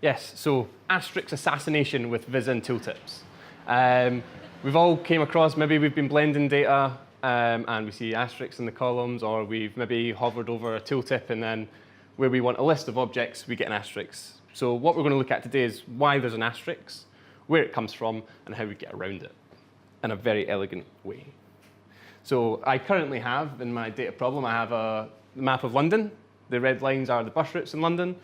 Yes, so asterisk assassination with viz and tooltips. We've all came across, maybe we've been blending data and we see asterisks in the columns, or we've maybe hovered over a tooltip and then where we want a list of objects, we get an asterisk. So what we're going to look at today is why there's an asterisk, where it comes from, and how we get around it in a very elegant way. So I currently have, in my data problem, I have a map of London. The red lines are the bus routes in London,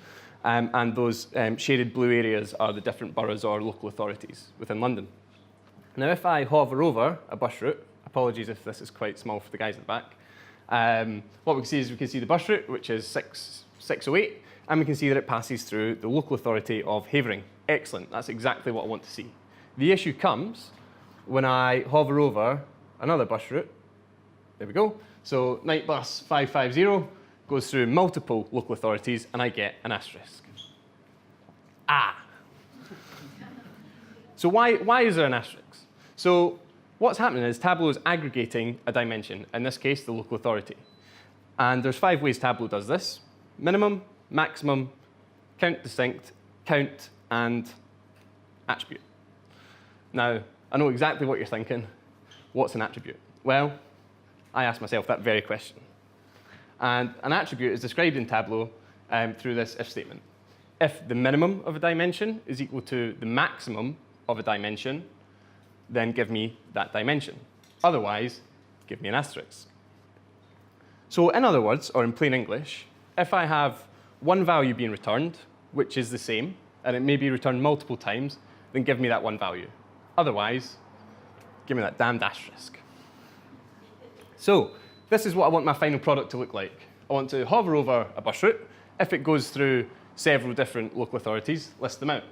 and those shaded blue areas are the different boroughs or local authorities within London. Now, if I hover over a bus route, apologies if this is quite small for the guys at the back, what we can see is we can see the bus route, which is 608, and we can see that it passes through the local authority of Havering. Excellent, that's exactly what I want to see. The issue comes when I hover over another bus route. There we go. So night bus 550 goes through multiple local authorities, and I get an asterisk. So why is there an asterisk? So what's happening is Tableau is aggregating a dimension, in this case, the local authority. And there's 5 ways Tableau does this: minimum, maximum, count distinct, count, and attribute. Now, I know exactly what you're thinking. What's an attribute? Well, I asked myself that very question. And an attribute is described in Tableau through this if statement. If the minimum of a dimension is equal to the maximum of a dimension, then give me that dimension. Otherwise, give me an asterisk. So in other words, or in plain English, if I have one value being returned, which is the same, and it may be returned multiple times, then give me that one value. Otherwise, give me that damned asterisk. So this is what I want my final product to look like. I want to hover over a bus route. If it goes through several different local authorities, list them out.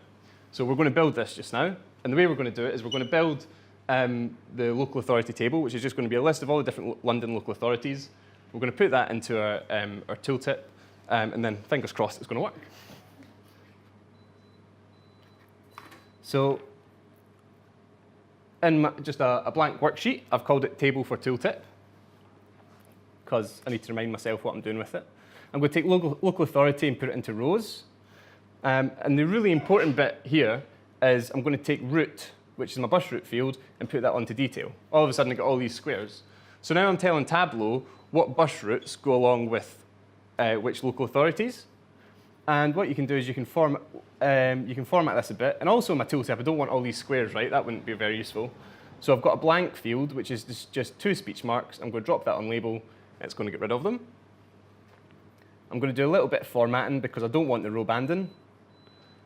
So we're going to build this just now. And the way we're going to do it is we're going to build the local authority table, which is just going to be a list of all the different London local authorities. We're going to put that into our tooltip, and then fingers crossed it's going to work. So in just a blank worksheet, I've called it table for tooltip, because I need to remind myself what I'm doing with it. I'm going to take local authority and put it into rows. And the really important bit here is I'm going to take route, which is my bus route field, and put that onto detail. All of a sudden, I get all these squares. So now I'm telling Tableau what bus routes go along with which local authorities. And what you can do is you can format this a bit. And also in my tooltip, I don't want all these squares, right? That wouldn't be very useful. So I've got a blank field, which is just 2 speech marks. I'm going to drop that on label. It's going to get rid of them. I'm going to do a little bit of formatting because I don't want the row banding.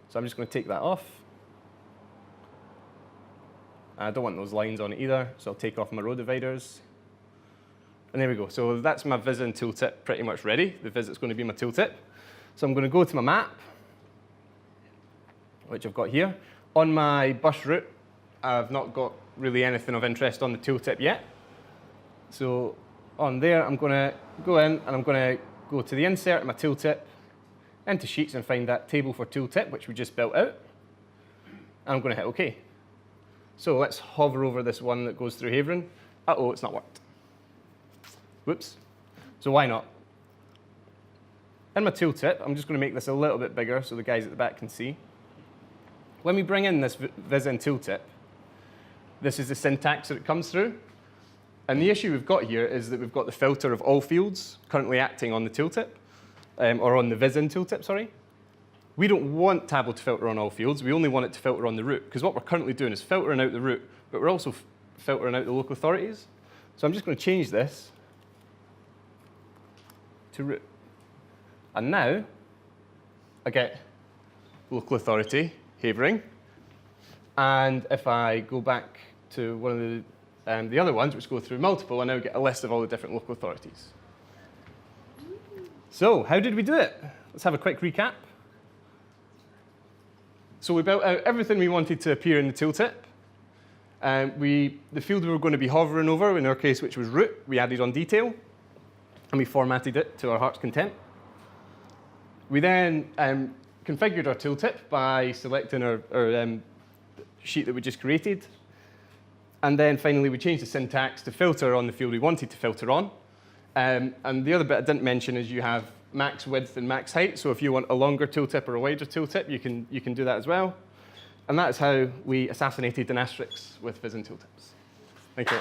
So I'm just going to take that off. I don't want those lines on it either, so I'll take off my row dividers. And there we go. So that's my viz and tooltip pretty much ready. The viz is going to be my tooltip. So I'm going to go to my map, which I've got here. On my bus route, I've not got really anything of interest on the tooltip yet. So on there, I'm going to go in, and I'm going to go to the insert of my tooltip, into Sheets, and find that table for tooltip, which we just built out. And I'm going to hit OK. So let's hover over this one that goes through Havering. Uh-oh, it's not worked. Whoops. So why not? In my tooltip, I'm just going to make this a little bit bigger so the guys at the back can see. When we bring in this viz in tooltip, this is the syntax that it comes through. And the issue we've got here is that we've got the filter of all fields currently acting on the tooltip, or on the viz in tooltip, sorry. We don't want Tableau to filter on all fields. We only want it to filter on the route, because what we're currently doing is filtering out the route, but we're also filtering out the local authorities. So I'm just going to change this to route. And now I get local authority, Havering. And if I go back to one of the other ones, which go through multiple, I now get a list of all the different local authorities. So how did we do it? Let's have a quick recap. So we built out everything we wanted to appear in the tooltip. The field we were going to be hovering over, in our case, which was route, we added on detail, and we formatted it to our heart's content. We then configured our tooltip by selecting our sheet that we just created. And then finally, we changed the syntax to filter on the field we wanted to filter on. And the other bit I didn't mention is you have max width and max height. So if you want a longer tooltip or a wider tooltip, you can do that as well. And that's how we assassinated an asterisk with Viz and tooltips. Thank you.